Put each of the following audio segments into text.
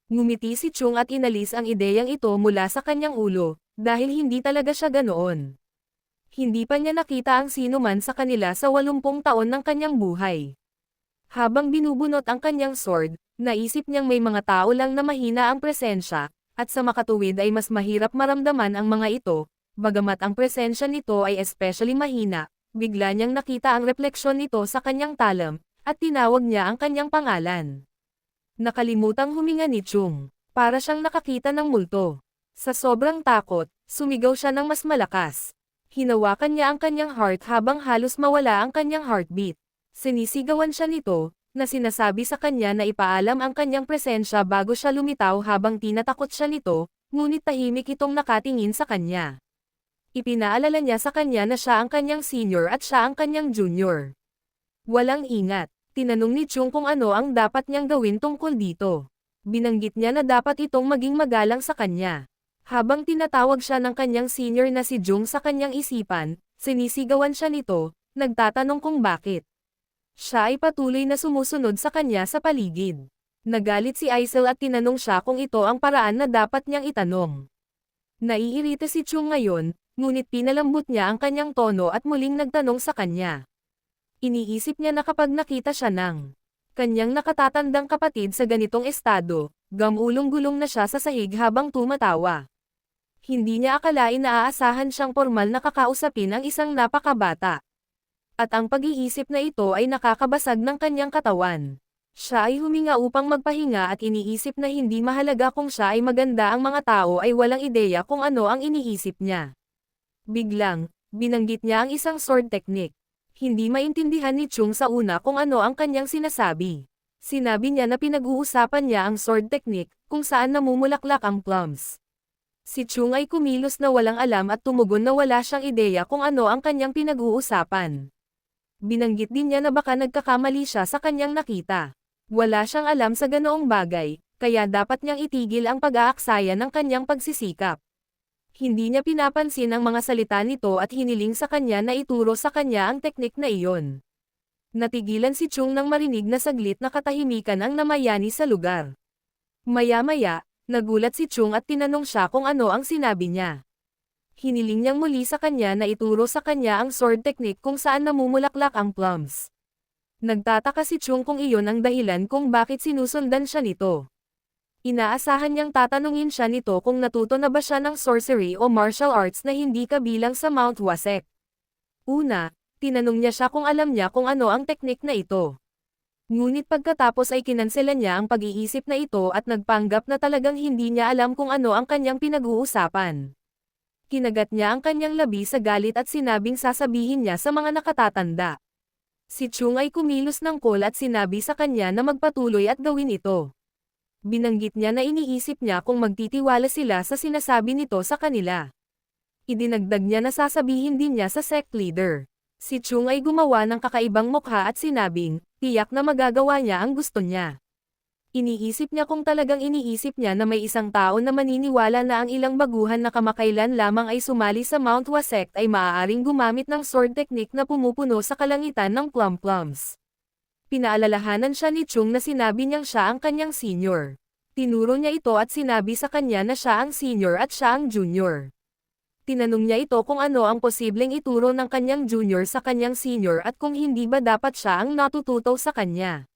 Ngumiti si Chung at inalis ang ideyang ito mula sa kanyang ulo, dahil hindi talaga siya ganoon. Hindi pa niya nakita ang sino man sa kanila sa 80 taon ng kanyang buhay. Habang binubunot ang kanyang sword, naisip niyang may mga tao lang na mahina ang presensya, at sa makatuwid ay mas mahirap maramdaman ang mga ito, bagamat ang presensya nito ay especially mahina, bigla niyang nakita ang refleksyon nito sa kanyang talam, at tinawag niya ang kanyang pangalan. Nakalimutang huminga ni Chung, para siyang nakakita ng multo. Sa sobrang takot, sumigaw siya ng mas malakas. Hinawakan niya ang kanyang heart habang halos mawala ang kanyang heartbeat. Sinisigawan siya nito, na sinasabi sa kanya na ipaalam ang kanyang presensya bago siya lumitaw habang tinatakot siya nito, ngunit tahimik itong nakatingin sa kanya. Ipinaalala niya sa kanya na siya ang kanyang senior at siya ang kanyang junior. Walang ingat, tinanong ni Chung kung ano ang dapat niyang gawin tungkol dito. Binanggit niya na dapat itong maging magalang sa kanya. Habang tinatawag siya ng kanyang senior na si Jung sa kanyang isipan, sinisigawan siya nito, nagtatanong kung bakit. Siya ay patuloy na sumusunod sa kanya sa paligid. Nagalit si Aisel at tinanong siya kung ito ang paraan na dapat niyang itanong. Naiirita si Chung ngayon, ngunit pinalambot niya ang kanyang tono at muling nagtanong sa kanya. Iniisip niya na kapag nakita siya ng kanyang nakatatandang kapatid sa ganitong estado, gamulong-gulong na siya sa sahig habang tumatawa. Hindi niya akalain na aasahan siyang formal na kakausapin ang isang napakabata. At ang pag-iisip na ito ay nakakabasag ng kanyang katawan. Siya ay huminga upang magpahinga at iniisip na hindi mahalaga kung siya ay maganda, ang mga tao ay walang ideya kung ano ang iniisip niya. Biglang, binanggit niya ang isang sword technique. Hindi maintindihan ni Chung sa una kung ano ang kanyang sinasabi. Sinabi niya na pinag-uusapan niya ang sword technique, kung saan namumulaklak ang plums. Si Chung ay kumilos na walang alam at tumugon na wala siyang ideya kung ano ang kanyang pinag-uusapan. Binanggit din niya na baka nagkakamali siya sa kanyang nakita. Wala siyang alam sa ganoong bagay, kaya dapat niyang itigil ang pag-aaksaya ng kanyang pagsisikap. Hindi niya pinapansin ang mga salita nito at hiniling sa kanya na ituro sa kanya ang teknik na iyon. Natigilan si Chung nang marinig na saglit na katahimikan ang namayani sa lugar. Maya-maya, nagulat si Chung at tinanong siya kung ano ang sinabi niya. Hiniling niyang muli sa kanya na ituro sa kanya ang sword technique kung saan namumulaklak ang plums. Nagtataka si Chung kung iyon ang dahilan kung bakit sinusundan siya nito. Inaasahan niyang tatanungin siya nito kung natuto na ba siya ng sorcery o martial arts na hindi kabilang sa Mount Wasek. Una, tinanong niya siya kung alam niya kung ano ang teknik na ito. Ngunit pagkatapos ay kinanselan niya ang pag-iisip na ito at nagpanggap na talagang hindi niya alam kung ano ang kanyang pinag-uusapan. Kinagat niya ang kanyang labi sa galit at sinabing sasabihin niya sa mga nakatatanda. Si Chung ay kumilos ng cool at sinabi sa kanya na magpatuloy at gawin ito. Binanggit niya na iniisip niya kung magtitiwala sila sa sinasabi nito sa kanila. Idinagdag niya na sasabihin din niya sa sect leader. Si Chung ay gumawa ng kakaibang mukha at sinabing, tiyak na magagawa niya ang gusto niya. Iniisip niya kung talagang iniisip niya na may isang tao na maniniwala na ang ilang baguhan na kamakailan lamang ay sumali sa Mount Wasek ay maaaring gumamit ng sword technique na pumupuno sa kalangitan ng plums. Pinaalalahanan siya ni Chung na sinabi niyang siya ang kanyang senior. Tinuro niya ito at sinabi sa kanya na siya ang senior at siya ang junior. Tinanong niya ito kung ano ang posibleng ituro ng kanyang junior sa kanyang senior at kung hindi ba dapat siya ang natututo sa kanya.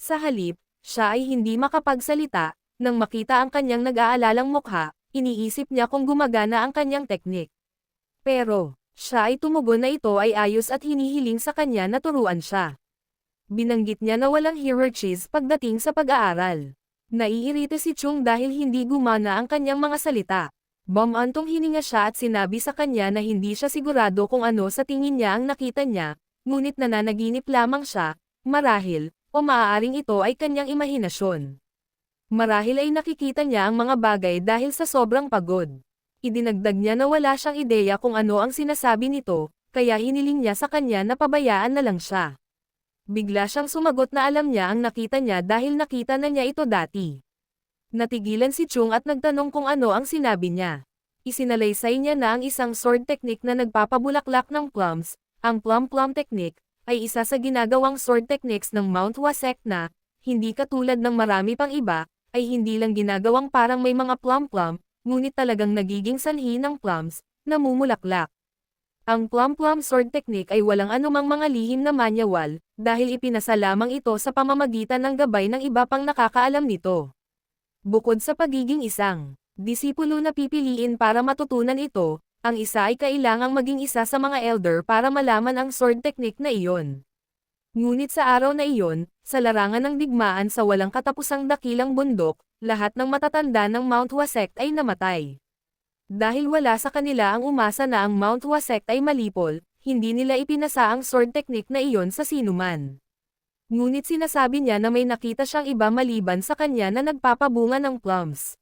Sa halip, siya ay hindi makapagsalita. Nang makita ang kanyang nag-aalalang mukha, iniisip niya kung gumagana ang kanyang teknik. Pero, siya ay tumugon na ito ay ayos at hinihiling sa kanya na turuan siya. Binanggit niya na walang hierarchies pagdating sa pag-aaral. Naiirita si Chung dahil hindi gumana ang kanyang mga salita. Bumantong hininga siya at sinabi sa kanya na hindi siya sigurado kung ano sa tingin niya ang nakita niya, ngunit nananaginip lamang siya, marahil, o maaaring ito ay kanyang imahinasyon. Marahil ay nakikita niya ang mga bagay dahil sa sobrang pagod. Idinagdag niya na wala siyang ideya kung ano ang sinasabi nito, kaya hiniling niya sa kanya na pabayaan na lang siya. Bigla siyang sumagot na alam niya ang nakita niya dahil nakita na niya ito dati. Natigilan si Chung at nagtanong kung ano ang sinabi niya. Isinalaysay niya na ang isang sword technique na nagpapabulaklak ng plums, ang plum-plum technique, ay isa sa ginagawang sword techniques ng Mount Wasek na, hindi katulad ng marami pang iba, ay hindi lang ginagawang parang may mga plum-plum, ngunit talagang nagiging sanhi ng plums, namumulaklak. Ang plum-plum sword technique ay walang anumang mga lihim na manual, dahil ipinasa lamang ito sa pamamagitan ng gabay ng iba pang nakakaalam nito. Bukod sa pagiging isang disipulo na pipiliin para matutunan ito, ang isa ay kailangang maging isa sa mga elder para malaman ang sword technique na iyon. Ngunit sa araw na iyon, sa larangan ng digmaan sa walang katapusang dakilang bundok, lahat ng matatanda ng Mount Wasect ay namatay. Dahil wala sa kanila ang umasa na ang Mount Wasect ay malipol, hindi nila ipinasa ang sword technique na iyon sa sinuman. Ngunit sinasabi niya na may nakita siyang iba maliban sa kanya na nagpapabunga ng plums.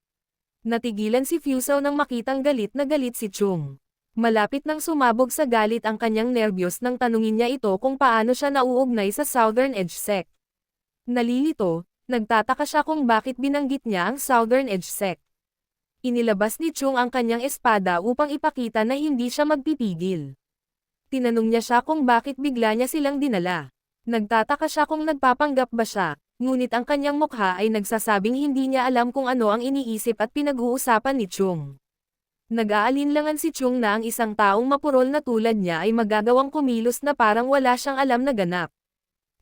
Natigilan si Fuso nang makitang galit na galit si Chung. Malapit nang sumabog sa galit ang kanyang nerbiyos nang tanungin niya ito kung paano siya nauugnay sa Southern Edge Sect. Nalilito, nagtataka siya kung bakit binanggit niya ang Southern Edge Sect. Inilabas ni Chung ang kanyang espada upang ipakita na hindi siya magpipigil. Tinanong niya siya kung bakit bigla niya silang dinala. Nagtataka siya kung nagpapanggap ba siya, ngunit ang kanyang mukha ay nagsasabing hindi niya alam kung ano ang iniisip at pinag-uusapan ni Chung. Nag-aalinlangan si Chung na ang isang taong mapurol na tulad niya ay magagawang kumilos na parang wala siyang alam na ganap.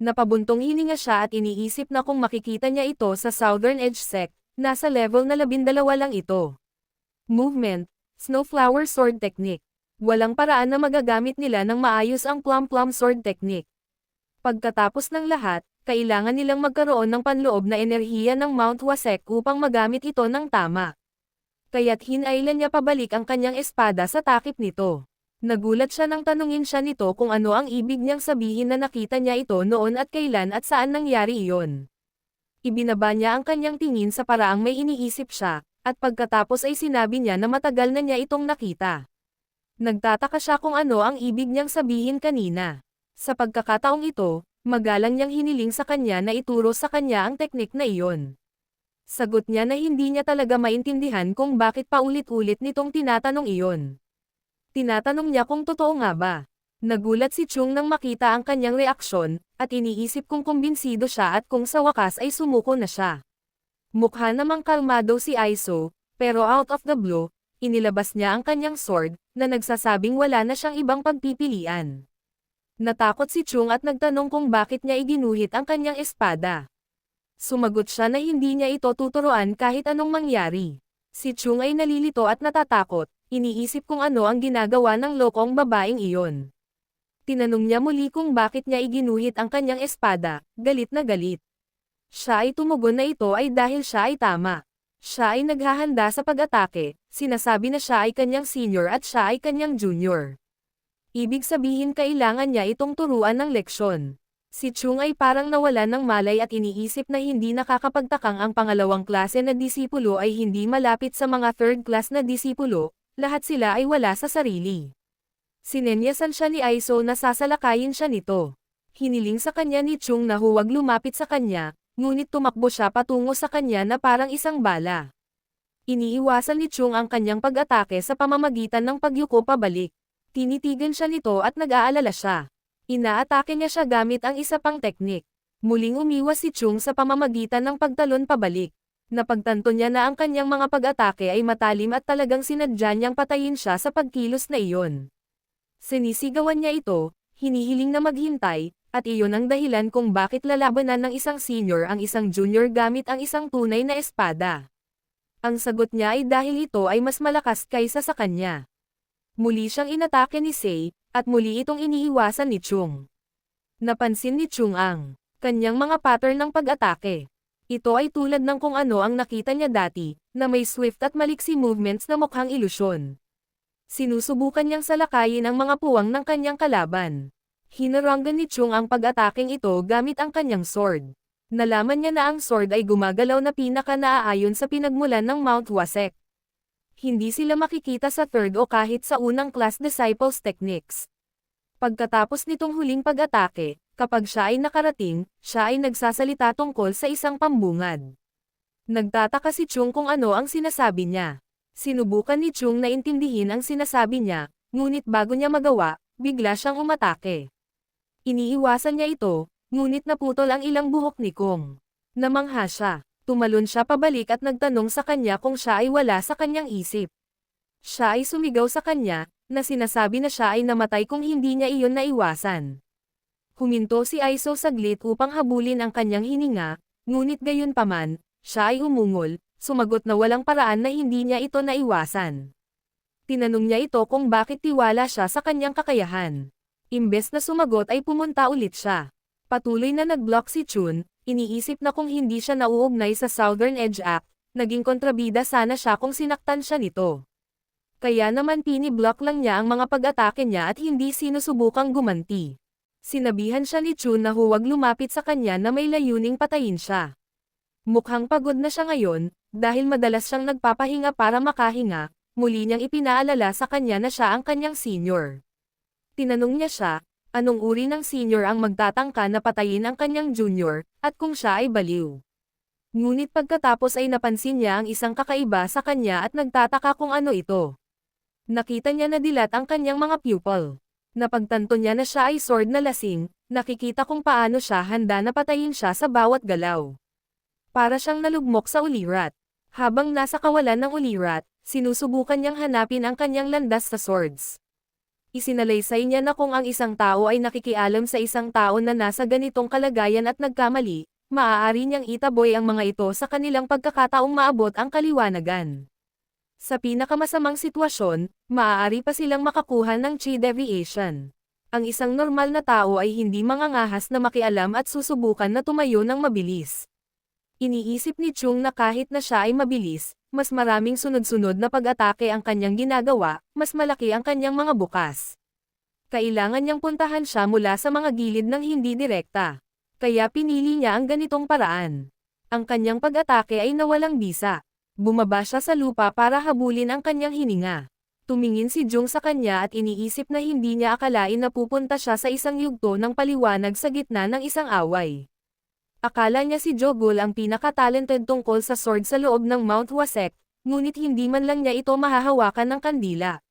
Napabuntong hininga siya at iniisip na kung makikita niya ito sa Southern Edge Sect, nasa level na 12 lang ito. Movement, Snowflower Sword Technique. Walang paraan na magagamit nila ng maayos ang Plum-Plum Sword Technique. Pagkatapos ng lahat, kailangan nilang magkaroon ng panloob na enerhiya ng Mount Wasect upang magamit ito ng tama. Kaya't hinailan niya pabalik ang kanyang espada sa takip nito. Nagulat siya nang tanungin siya nito kung ano ang ibig niyang sabihin na nakita niya ito noon at kailan at saan nangyari iyon. Ibinaba niya ang kanyang tingin sa paraang may iniisip siya, at pagkatapos ay sinabi niya na matagal na niya itong nakita. Nagtataka siya kung ano ang ibig niyang sabihin kanina. Sa pagkakataong ito, magalang niyang hiniling sa kanya na ituro sa kanya ang teknik na iyon. Sagot niya na hindi niya talaga maintindihan kung bakit paulit-ulit nitong tinatanong iyon. Tinatanong niya kung totoo nga ba. Nagulat si Chung nang makita ang kanyang reaksyon, at iniisip kung kumbinsido siya at kung sa wakas ay sumuko na siya. Mukha namang kalmado si Aiso, pero out of the blue, inilabas niya ang kanyang sword, na nagsasabing wala na siyang ibang pagpipilian. Natakot si Chung at nagtanong kung bakit niya iginuhit ang kanyang espada. Sumagot siya na hindi niya ito tuturuan kahit anong mangyari. Si Chung ay nalilito at natatakot, iniisip kung ano ang ginagawa ng lokong babaeng iyon. Tinanong niya muli kung bakit niya iginuhit ang kanyang espada, galit na galit. Siya ay tumugon na ito ay dahil siya ay tama. Siya ay naghahanda sa pag-atake, sinasabi na siya ay kanyang senior at siya ay kanyang junior. Ibig sabihin kailangan niya itong turuan ng leksyon. Si Chung ay parang nawalan ng malay at iniisip na hindi nakakapagtakang ang pangalawang klase na disipulo ay hindi malapit sa mga third class na disipulo, lahat sila ay wala sa sarili. Sinenyasan siya ni Aiso na sasalakayin siya nito. Hiniling sa kanya ni Chung na huwag lumapit sa kanya, ngunit tumakbo siya patungo sa kanya na parang isang bala. Iniiwasan ni Chung ang kanyang pag-atake sa pamamagitan ng pagyuko pabalik. Tinitigan siya nito at nag-aalala siya. Inaatake niya siya gamit ang isa pang teknik. Muling umiwas si Chung sa pamamagitan ng pagtalon pabalik. Napagtanto niya na ang kanyang mga pag-atake ay matalim at talagang sinadya niyang patayin siya sa pagkilos na iyon. Sinisigawan niya ito, hinihiling na maghintay, at iyon ang dahilan kung bakit lalabanan ng isang senior ang isang junior gamit ang isang tunay na espada. Ang sagot niya ay dahil ito ay mas malakas kaysa sa kanya. Muli siyang inatake ni Sei, at muli itong iniiwasan ni Chung. Napansin ni Chung ang kanyang mga pattern ng pag-atake. Ito ay tulad ng kung ano ang nakita niya dati, na may swift at maliksi movements na mukhang ilusyon. Sinusubukan niyang salakayin ang mga puwang ng kanyang kalaban. Hinaranggan ni Chung ang pag-ataking ito gamit ang kanyang sword. Nalaman niya na ang sword ay gumagalaw na pinaka-naaayon sa pinagmulan ng Mount Wasect. Hindi sila makikita sa third o kahit sa unang class disciples techniques. Pagkatapos nitong huling pag-atake, kapag siya ay nakarating, siya ay nagsasalita tungkol sa isang pambungad. Nagtataka si Chung kung ano ang sinasabi niya. Sinubukan ni Chung na intindihin ang sinasabi niya, ngunit bago niya magawa, bigla siyang umatake. Iniiwasan niya ito, ngunit naputol ang ilang buhok ni Kong. Namangha siya. Tumalon siya pabalik at nagtanong sa kanya kung siya ay wala sa kanyang isip. Siya ay sumigaw sa kanya, na sinasabi na siya ay namatay kung hindi niya iyon naiwasan. Huminto si Aiso saglit upang habulin ang kanyang hininga, ngunit gayunpaman, siya ay umungol, sumagot na walang paraan na hindi niya ito naiwasan. Tinanong niya ito kung bakit tiwala siya sa kanyang kakayahan. Imbes na sumagot ay pumunta ulit siya. Patuloy na nag-block si Chun, iniisip na kung hindi siya nauugnay sa Southern Edge Act, naging kontrabida sana siya kung sinaktan siya nito. Kaya naman piniblock lang niya ang mga pag-atake niya at hindi sinusubukang gumanti. Sinabihan siya ni Chun na huwag lumapit sa kanya na may layuning patayin siya. Mukhang pagod na siya ngayon, dahil madalas siyang nagpapahinga para makahinga, muli niyang ipinaalala sa kanya na siya ang kanyang senior. Tinanong niya siya, anong uri ng senior ang magtatangka na patayin ang kanyang junior, at kung siya ay baliw. Ngunit pagkatapos ay napansin niya ang isang kakaiba sa kanya at nagtataka kung ano ito. Nakita niya na dilat ang kanyang mga pupil. Napagtanto niya na siya ay sword na lasing, nakikita kung paano siya handa na patayin siya sa bawat galaw. Para siyang nalugmok sa ulirat. Habang nasa kawalan ng ulirat, sinusubukan niyang hanapin ang kanyang landas sa swords. Isinalaysay niya na kung ang isang tao ay nakikialam sa isang tao na nasa ganitong kalagayan at nagkamali, maaari niyang itaboy ang mga ito sa kanilang pagkakataong maabot ang kaliwanagan. Sa pinakamasamang sitwasyon, maaari pa silang makakuha ng chi deviation. Ang isang normal na tao ay hindi mangangahas na makialam at susubukan na tumayo ng mabilis. Iniisip ni Chung na kahit na siya ay mabilis, mas maraming sunod-sunod na pag-atake ang kanyang ginagawa, mas malaki ang kanyang mga bukas. Kailangan niyang puntahan siya mula sa mga gilid ng hindi direkta. Kaya pinili niya ang ganitong paraan. Ang kanyang pag-atake ay nawalang bisa. Bumaba siya sa lupa para habulin ang kanyang hininga. Tumingin si Jung sa kanya at iniisip na hindi niya akalain na pupunta siya sa isang yugto ng paliwanag sa gitna ng isang away. Akala niya si Jogul ang pinaka-talented tungkol sa sword sa loob ng Mount Wasek, ngunit hindi man lang niya ito mahahawakan ng kandila.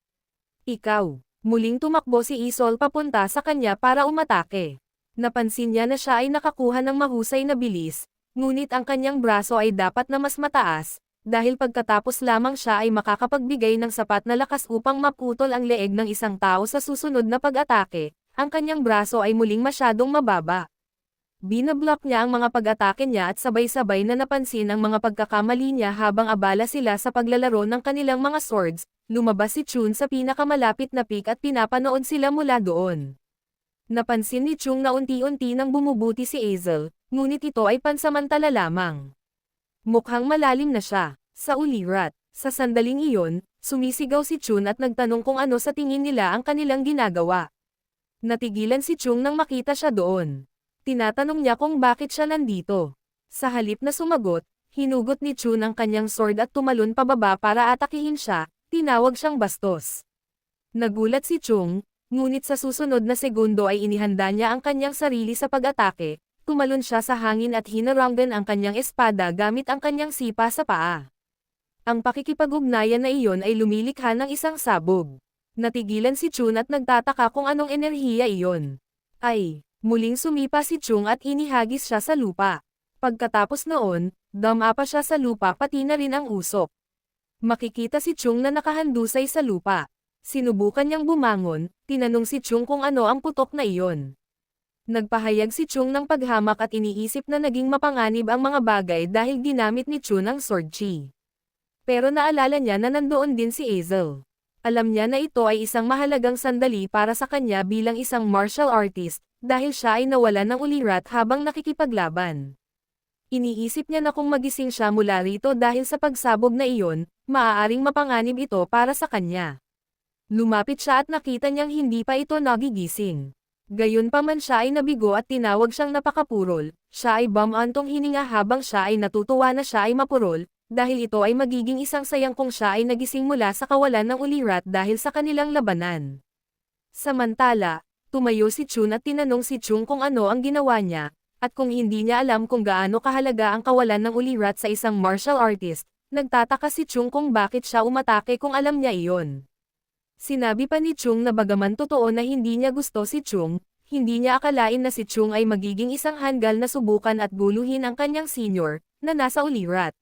Ikaw. Muling tumakbo si Isol papunta sa kanya para umatake. Napansin niya na siya ay nakakuha ng mahusay na bilis, ngunit ang kanyang braso ay dapat na mas mataas, dahil pagkatapos lamang siya ay makakapagbigay ng sapat na lakas upang maputol ang leeg ng isang tao sa susunod na pag-atake, ang kanyang braso ay muling masyadong mababa. Binablock niya ang mga pag-atake niya at sabay-sabay na napansin ang mga pagkakamali niya habang abala sila sa paglalaro ng kanilang mga swords, lumabas si Chun sa pinakamalapit na peak at pinapanood sila mula doon. Napansin ni Chung na unti-unti nang bumubuti si Hazel, ngunit ito ay pansamantala lamang. Mukhang malalim na siya. Sa ulirat, sa sandaling iyon, sumisigaw si Chun at nagtanong kung ano sa tingin nila ang kanilang ginagawa. Natigilan si Chung nang makita siya doon. Tinatanong niya kung bakit siya nandito. Sa halip na sumagot, hinugot ni Chun ang kanyang sword at tumalon pababa para atakihin siya, tinawag siyang bastos. Nagulat si Chung, ngunit sa susunod na segundo ay inihanda niya ang kanyang sarili sa pag-atake, tumalon siya sa hangin at hinaranggan ang kanyang espada gamit ang kanyang sipa sa paa. Ang pakikipag-ugnayan na iyon ay lumilikha ng isang sabog. Natigilan si Chun at nagtataka kung anong enerhiya iyon. Muling sumipa si Chung at inihagis siya sa lupa. Pagkatapos noon, dama pa siya sa lupa pati na rin ang usok. Makikita si Chung na nakahandusay sa lupa. Sinubukan niyang bumangon, tinanong si Chung kung ano ang putok na iyon. Nagpahayag si Chung ng paghamak at iniisip na naging mapanganib ang mga bagay dahil ginamit ni Chun ang sword chi. Pero naalala niya na nandoon din si Hazel. Alam niya na ito ay isang mahalagang sandali para sa kanya bilang isang martial artist, dahil siya ay nawalan ng ulirat habang nakikipaglaban. Iniisip niya na kung magising siya mula rito dahil sa pagsabog na iyon, maaaring mapanganib ito para sa kanya. Lumapit siya at nakita niyang hindi pa ito nagigising. Gayunpaman siya ay nabigo at tinawag siyang napakapurol, siya ay bumantong hininga habang siya ay natutuwa na siya ay mapurol, dahil ito ay magiging isang sayang kung siya ay nagising mula sa kawalan ng ulirat dahil sa kanilang labanan. Samantala, tumayo si Chun at tinanong si Chung kung ano ang ginawa niya, at kung hindi niya alam kung gaano kahalaga ang kawalan ng ulirat sa isang martial artist, nagtataka si Chung kung bakit siya umatake kung alam niya iyon. Sinabi pa ni Chung na bagaman totoo na hindi niya gusto si Chung, hindi niya akalain na si Chung ay magiging isang hanggal na subukan at guluhin ang kanyang senior, na nasa ulirat.